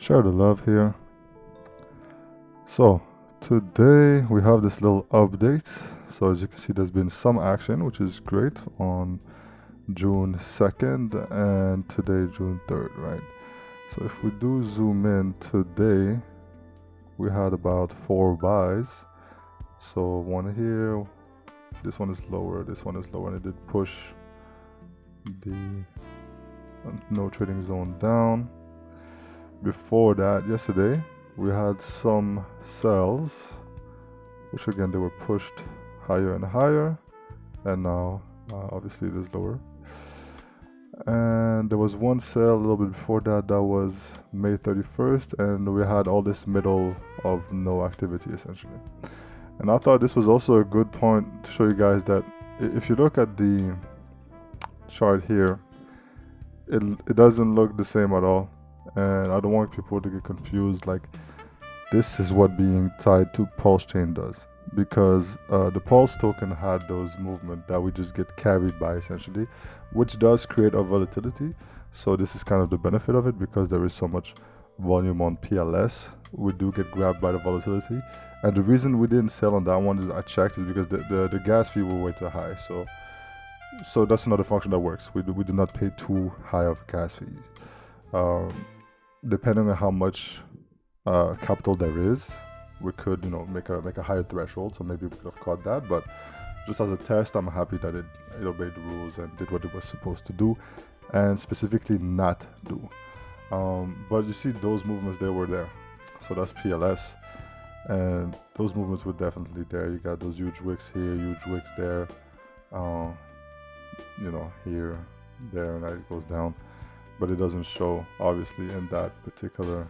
Share the love here. So today we have this little update. So as you can see, there's been some action, which is great, on June 2nd and today June 3rd, right? So if we do zoom in today, we had about 4 buys. So one here, this one is lower, this one is lower, and it did push the no trading zone down. Before that, yesterday, we had some sells, which again, they were pushed higher and higher, and now obviously it is lower. And there was one sell a little bit before that, that was May 31st, and we had all this middle of no activity essentially. And I thought this was also a good point to show you guys that if you look at the chart here, it doesn't look the same at all. And I don't want people to get confused. Like, this is what being tied to Pulse chain does, because the Pulse token had those movements that we just get carried by essentially, which does create a volatility. So this is kind of the benefit of it, because there is so much volume on PLS, we do get grabbed by the volatility. And the reason we didn't sell on that one is I checked is because the gas fee were way too high. So that's another function that works. We do not pay too high of gas fees. Depending on how much capital there is, we could make a higher threshold. So maybe we could have caught that, but just as a test, I'm happy that it obeyed the rules and did what it was supposed to do, and specifically not do. But you see those movements, they were there. So that's PLS, and those movements were definitely there. You got those huge wicks here, huge wicks there, here, there, and it goes down. But it doesn't show obviously in that particular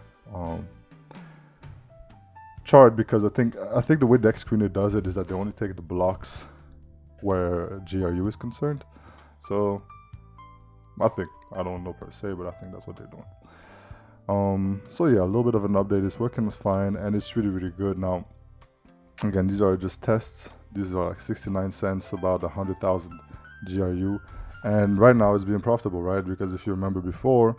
chart, because I think the way Dex Screener does it is that they only take the blocks where GRU is concerned. So I don't know per se, but I think that's what they're doing. So yeah, a little bit of an update. It's working fine, and it's really, really good. Now again, these are just tests. These are like 69 cents, about 100,000 GRU. And right now it's being profitable, right? Because if you remember before,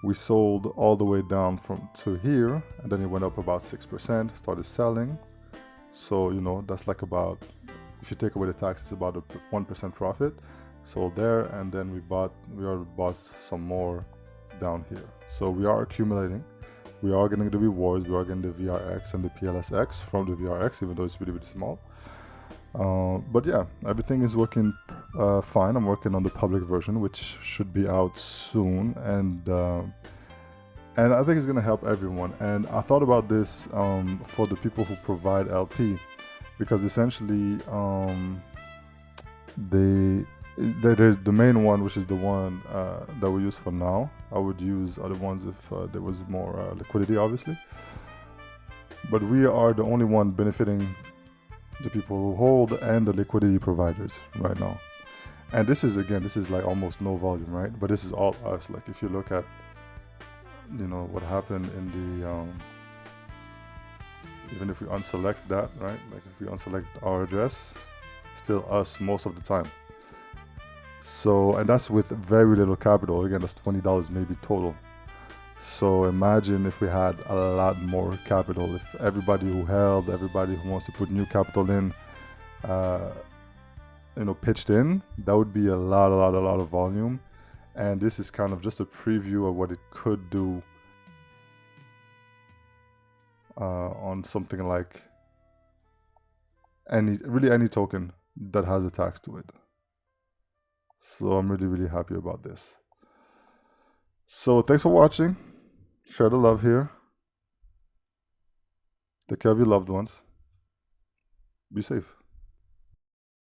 we sold all the way down to here, and then it went up about 6%, started selling. So, that's like about, if you take away the tax, it's about a 1% profit. Sold there, and then we already bought some more down here. So we are accumulating. We are getting the rewards. We are getting the VRX and the PLSX from the VRX, even though it's really, really small. But yeah, everything is working fine. I'm working on the public version, which should be out soon, and I think it's gonna help everyone. And I thought about this for the people who provide LP, because essentially there's the main one, which is the one that we use for now. I would use other ones if there was more liquidity, obviously. But we are the only one benefiting the people who hold and the liquidity providers right now. And this is like almost no volume, right? But this is all us. Like, if you look at what happened in the even if we unselect that, right? Like, if we unselect our address, still us most of the time. So, and that's with very little capital. Again, that's $20 maybe total. So imagine if we had a lot more capital, if everybody who held, everybody who wants to put new capital in, pitched in, that would be a lot of volume. And this is kind of just a preview of what it could do on something like any token that has a tax to it. So I'm really, really happy about this. So thanks for watching. Share the love here. Take care of your loved ones. Be safe.